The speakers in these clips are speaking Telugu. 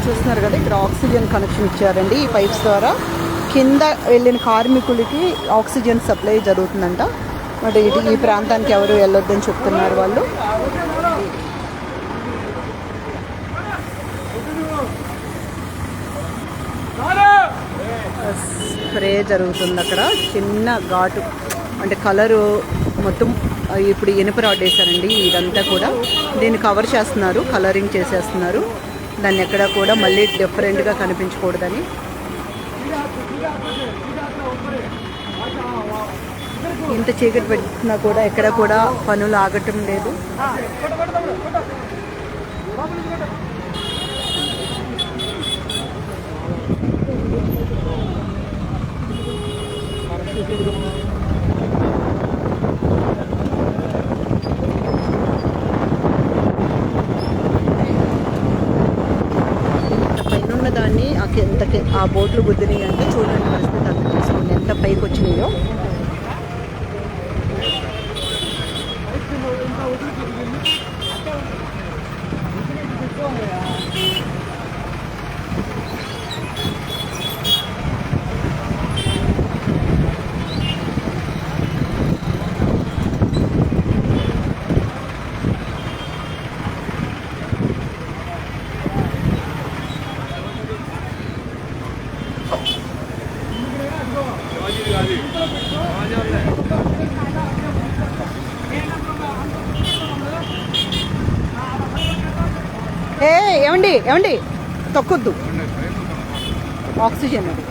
చూస్తున్నారు కదా, ఇక్కడ ఆక్సిజన్ కనెక్షన్ ఇచ్చారండి. ఈ పైప్స్ ద్వారా కింద వెళ్ళిన కార్మికులకి ఆక్సిజన్ సప్లై జరుగుతుందంట. మరి ఈ ప్రాంతానికి ఎవరు వెళ్ళొద్దని చెప్తున్నారు వాళ్ళు. స్ప్రే జరుగుతుంది అక్కడ. చిన్న ఘాటు అంటే కలరు మొత్తం ఇప్పుడు ఇనుప రాడ్ వేశారండి. ఇదంతా కూడా దీన్ని కవర్ చేస్తున్నారు, కలరింగ్ చేసేస్తున్నారు. దాన్ని ఎక్కడ కూడా మళ్ళీ డిఫరెంట్గా కనిపించకూడదని. ఇంత చీకటి పెట్టినా కూడా ఎక్కడ కూడా పనులు ఆగటం లేదు. పైన దాన్ని ఆ బోట్లు గుద్దినాయి అంటే చూడండి పరిస్థితి అర్థం చేసుకోండి ఎంత పైకి వచ్చినాయో. ఏమండి ఏమండి తొక్కొద్దు, ఆక్సిజన్ అది.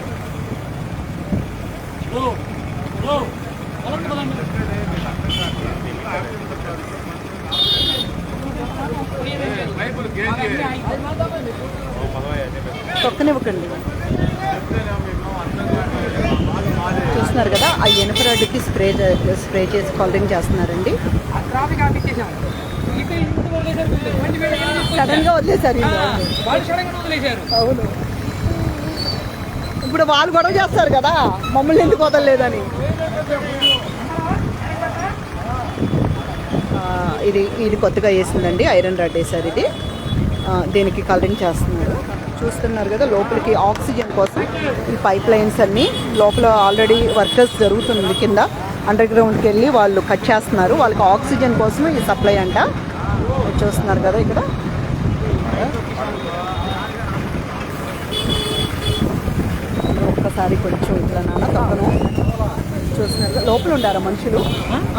తొక్కనివ్వకండి. చూస్తున్నారు కదా, ఆ ఇనుప రాడ్డుకి స్ప్రే చేసి కలరింగ్ చేస్తున్నారండి. సడన్ గా వదిలేశారు. అవును, ఇప్పుడు వాళ్ళు గొడవ చేస్తారు కదా మమ్మల్ని ఎందుకు వదలలేదని. ఇది కొత్తగా వేసిందండి, ఐరన్ రాడ్ వేశారు. ఇది దీనికి కలరింగ్ చేస్తున్నారు. చూస్తున్నారు కదా, లోపలికి ఆక్సిజన్ కోసం ఈ పైప్ లైన్స్ అన్నీ లోపల ఆల్రెడీ వర్కర్స్ జరుగుతుంది. కింద అండర్ గ్రౌండ్కి వెళ్ళి వాళ్ళు కట్ చేస్తున్నారు. వాళ్ళకి ఆక్సిజన్ కోసం ఈ సప్లై అంట. చూస్తున్నారు కదా ఇక్కడ. ఒక్కసారి కొంచెం ఇట్లా నాన్న తప్పను. చూస్తున్నారు కదా, లోపల ఉండారా మనుషులు?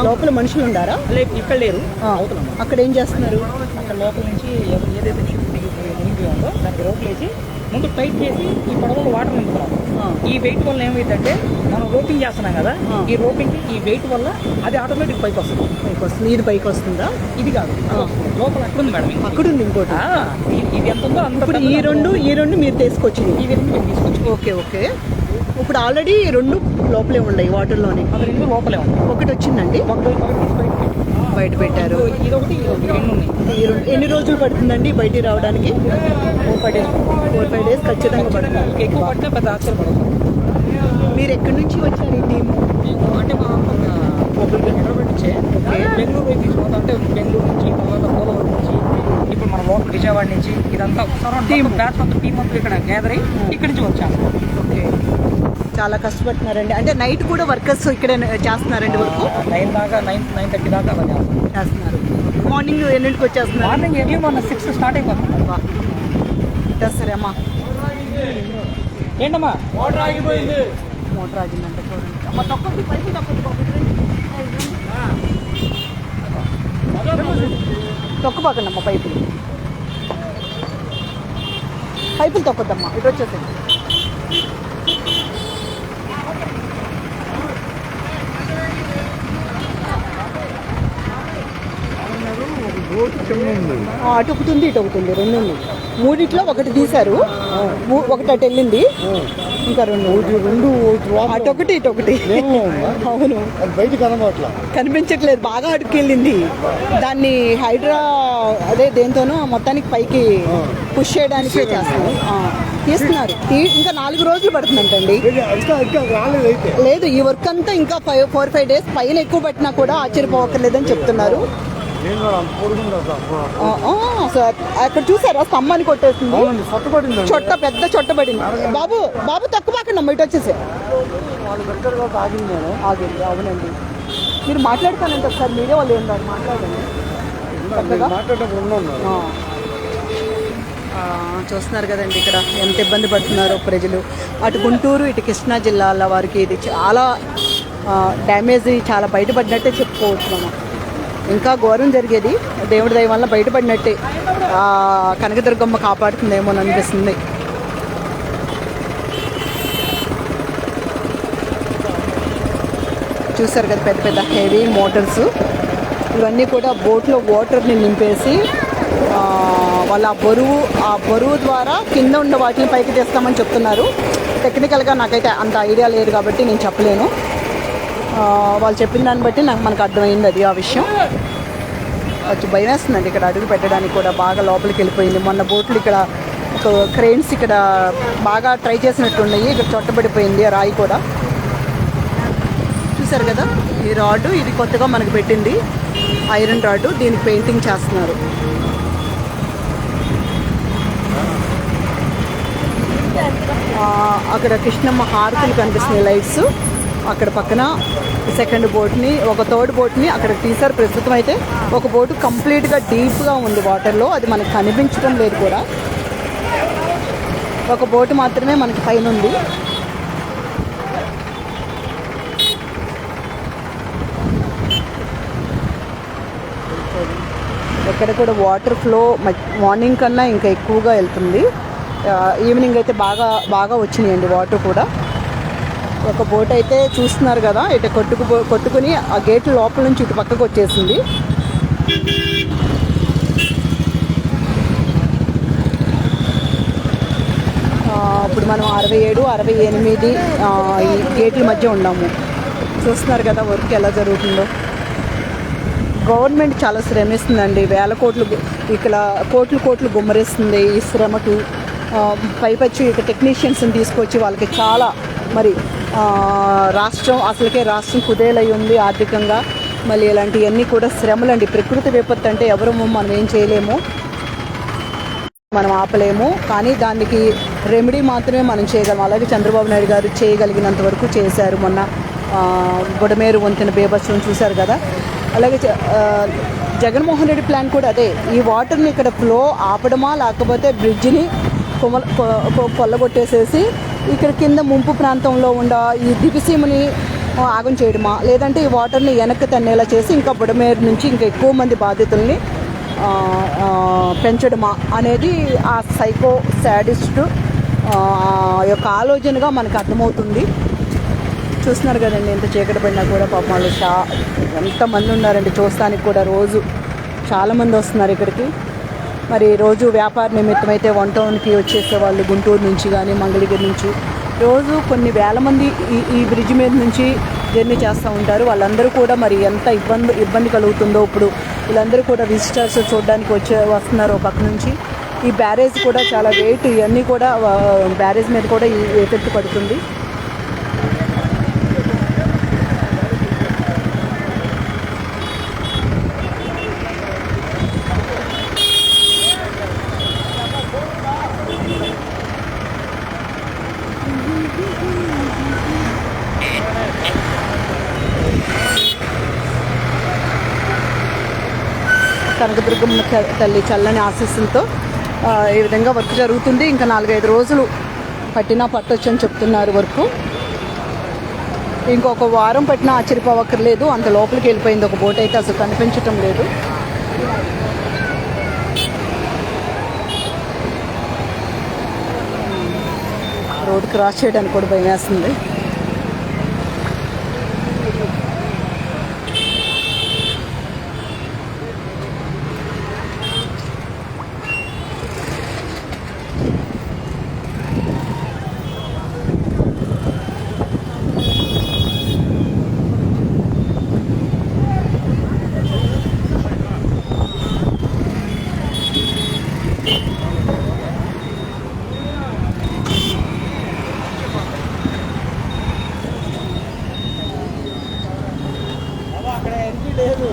లోపల మనుషులు ఉండారా? ఇక్కడ లేరు, అక్కడ ఏం చేస్తున్నారు? అక్కడ లోపల నుంచి ఏదైతే మునిగి ఉందో దానికి రోప్ వేసి ముందు టైట్ చేసి ఈ పడవలో వాటర్ నింపుతాం. ఈ వెయిట్ వల్ల ఏమైందంటే మనం రోపింగ్ చేస్తున్నాం కదా, ఈ రోపింగ్ ఈ వెయిట్ వల్ల అది ఆటోమేటిక్ పైకి వస్తుంది. ఇది పైకి వస్తుందా? ఇది కాదు, లోపల అక్కడ ఉంది మేడం, అక్కడ ఉంది ఇంకోటి. ఇది ఎంత ఉందో అంత. ఈ రెండు మీరు తీసుకొచ్చింది? ఈ రెండు మేము తీసుకొచ్చి. Okay okay. ఇప్పుడు ఆల్రెడీ 2 లోపలే ఉన్నాయి వాటర్లోనే. అది 2 లోపలే ఉంది. ఒకటి వచ్చిందండి, బయట పెట్టారు. ఇది ఒకటి, ఇది 2 ఉన్నాయి. ఎన్ని రోజులు పడుతుందండి బయటికి రావడానికి? 4-5 డేస్ ఖచ్చితంగా పడుతుంది. ఎక్కువ పడితే పెద్ద ఆశ్చర్య పడుతుంది. మీరు ఎక్కడి నుంచి వచ్చారు ఈ టీం? అంటే మా హైదరాబాద్ నుంచే బెంగళూరు పోయి తీసుకుంటాం. అంటే బెంగళూరు నుంచి, తర్వాత పోలవరం నుంచి, ఇప్పుడు మన లోకల్ విజయవాడ నుంచి ఇదంతా టీం బ్యాచ్ మొత్తం టీం మొత్తం ఇక్కడ గ్యాదర్ అయ్యి ఇక్కడి నుంచి వచ్చాము. ఓకే, చాలా కష్టపడుతున్నారండి. అంటే నైట్ కూడా వర్కర్స్ ఇక్కడ చేస్తున్నారండి వర్క్? 9 దాకా, 9-9:30 దాకా అలా చేస్తున్నారు. మార్నింగ్ ఎన్నింటికి వచ్చేస్తున్నారు? మార్నింగ్ ఎర్లీ మార్నింగ్ 6 స్టార్ట్ అయిపోతుంది. సరే అమ్మా. ఏంటమ్మా మోటార్ ఆగిపోయింది? మోటార్ ఆగిందంటే చూడండి అమ్మ. తొక్కొద్దు, పైపు తొక్కొద్దు, తొక్కబాకండి అమ్మ. పైపులు తొక్కొద్దమ్మా. ఇటు వచ్చేసండి. అటు ఒకటి ఉంది, ఇటు ఒకటి ఉంది, 2 ఉన్నాయి. 3 ఒకటి తీశారు, ఒకటి అటు వెళ్ళింది. ఇంకా రెండు అటొకటి ఇటొకటి అవును బయట కనబట్ల కనిపించట్లేదు, బాగా అడుగుకెళ్ళింది. దాన్ని హైడ్రా అదే దేంతోనో మొత్తానికి పైకి పుష్ చేయడానికే చేస్తున్నారు, తీస్తున్నారు. ఇంకా 4 రోజులు పడుతుందంటండి. లేదు, ఈ వర్క్ అంతా ఇంకా 4-5 days పైన ఎక్కువ పట్టినా కూడా ఆశ్చర్యపోవక్కర్లేదని చెప్తున్నారు. అక్కడ చూసారా స్తంభాన్ని కొట్టేస్తుంది, చొట్ట పెద్ద చొట్టబడింది. బాబు బాబు తక్కువ అక్కడ బయట వచ్చేసే ఆగింది. అవునండి, మీరు మాట్లాడతానంటే ఒకసారి మీడియా వాళ్ళు ఏం కాదు మాట్లాడండి. చూస్తున్నారు కదండి ఇక్కడ ఎంత ఇబ్బంది పడుతున్నారో ప్రజలు. అటు గుంటూరు ఇటు కృష్ణా జిల్లాల వారికి ఇది చాలా డ్యామేజ్, చాలా బయటపడినట్టే చెప్పుకోవచ్చు మనం. ఇంకా ఘోరం జరిగేది, దేవుడి దయ వల్ల బయటపడినట్టే. కనకదుర్గమ్మ కాపాడుతుందేమో అని అనిపిస్తుంది. చూసారు కదా పెద్ద పెద్ద హెవీ మోటార్స్, ఇవన్నీ కూడా బోట్లో వాటర్ని నింపేసి వాళ్ళ ఆ బరువు ద్వారా కింద ఉన్న వాటిని పైకి తెస్తామని చెప్తున్నారు. టెక్నికల్గా నాకైతే అంత ఐడియా లేదు కాబట్టి నేను చెప్పలేను. వాళ్ళు చెప్పిన దాన్ని బట్టి మనకు అర్థమైంది అది ఆ విషయం. కొంచెం భయం వేస్తుందండి ఇక్కడ అడుగు పెట్టడానికి కూడా, బాగా లోపలికి వెళ్ళిపోయింది. మొన్న బోట్లు ఇక్కడ క్రెయిన్స్ ఇక్కడ బాగా ట్రై చేసినట్టున్నాయి, ఇక్కడ చొట్టబడిపోయింది ఆ రాయి కూడా. చూసారు కదా ఈ రాడ్, ఇది కొత్తగా మనకు పెట్టింది ఐరన్ రాడ్, దీనికి పెయింటింగ్ చేస్తున్నారు. అక్కడ కృష్ణమ్మ హారతులు కనిపిస్తున్నాయి లైట్స్. అక్కడ పక్కన సెకండ్ బోట్ని, ఒక థర్డ్ బోట్ని అక్కడ తీశారు. ప్రస్తుతం అయితే ఒక బోటు కంప్లీట్గా డీప్గా ఉంది వాటర్లో, అది మనకు కనిపించడం లేదు కూడా. ఒక బోటు మాత్రమే మనకి పైన ఉంది. ఎక్కడ కూడా వాటర్ ఫ్లో మార్నింగ్ కన్నా ఇంకా ఎక్కువగా వెళ్తుంది. ఈవినింగ్ అయితే బాగా వచ్చినాయండి వాటర్ కూడా. ఒక బోట్ అయితే చూస్తున్నారు కదా ఇటు కొట్టుకుని ఆ గేట్ లోపల నుంచి ఇటు పక్కకు వచ్చేసింది. ఇప్పుడు మనం 67, 68 ఈ గేట్ల మధ్య ఉన్నాము. చూస్తున్నారు కదా వర్క్ ఎలా జరుగుతుందో. గవర్నమెంట్ చాలా శ్రమిస్తుందండి, వేల కోట్లు ఇక్కడ కోట్లు గుమ్మరిస్తుంది ఈ శ్రమకు. పైపచ్చి ఇక టెక్నీషియన్స్ని తీసుకొచ్చి వాళ్ళకి చాలా మరి రాష్ట్రం కుదేలై ఉంది ఆర్థికంగా. మళ్ళీ ఇలాంటివన్నీ కూడా శ్రమలండి. ప్రకృతి విపత్తు అంటే ఎవరు మనం ఏం చేయలేము, మనం ఆపలేము. కానీ దానికి రెమెడీ మాత్రమే మనం చేయగలం. అలాగే చంద్రబాబు నాయుడు గారు చేయగలిగినంత వరకు చేశారు. మొన్న బుడమేరు వంతెన బేబత్సం చూశారు కదా. అలాగే జగన్మోహన్ రెడ్డి ప్లాన్ కూడా అదే, ఈ వాటర్ని ఇక్కడ ఫ్లో ఆపడమా లేకపోతే బ్రిడ్జిని కొల్లగొట్టేసేసి ఇక్కడ కింద ముంపు ప్రాంతంలో ఉన్న ఈ దివిసీమని ఆగం చేయడమా, లేదంటే ఈ వాటర్ని వెనక్కి తన్నేలా చేసి ఇంకా బుడమేరు నుంచి ఇంకా ఎక్కువ మంది బాధితుల్ని పెంచడమా అనేది ఆ సైకో శాడిస్ట్ యొక్క ఆలోచనగా మనకు అర్థమవుతుంది. చూస్తున్నారు కదండి ఎంత చీకటి పడినా కూడా పాపం వాళ్ళు ఎంతమంది ఉన్నారండి చూస్తానికి కూడా. రోజు చాలామంది వస్తున్నారు ఇక్కడికి. మరి రోజు వ్యాపార నిమిత్తం అయితే 1 టౌన్కి వచ్చేసే వాళ్ళు గుంటూరు నుంచి కానీ మంగళగిరి నుంచి రోజు కొన్ని వేల మంది ఈ బ్రిడ్జ్ మీద నుంచి జర్నీ చేస్తూ ఉంటారు. వాళ్ళందరూ కూడా మరి ఎంత ఇబ్బంది కలుగుతుందో ఇప్పుడు. వీళ్ళందరూ కూడా విజిటర్స్ చూడడానికి వస్తున్నారు పక్క నుంచి. ఈ బ్యారేజ్ కూడా చాలా వెయిట్, ఇవన్నీ కూడా బ్యారేజ్ మీద కూడా ఈ ఎఫెక్ట్ పడుతుంది. కనకదుర్గమ్మ తల్లి చల్లని ఆశీస్సులతో ఈ విధంగా వర్క్ జరుగుతుంది. ఇంకా 4-5 రోజులు పట్టొచ్చు అని చెప్తున్నారు వర్క్. ఇంకొక వారం పట్టినా ఆశ్చర్యపోవక్కర్లేదు, అంత లోపలికి వెళ్ళిపోయింది. ఒక బోట్ అయితే అసలు కనిపించటం లేదు. రోడ్ క్రాస్ చేయడానికి కూడా భయం వేస్తుంది. అక్కడ ఎంట్రీ లేదు.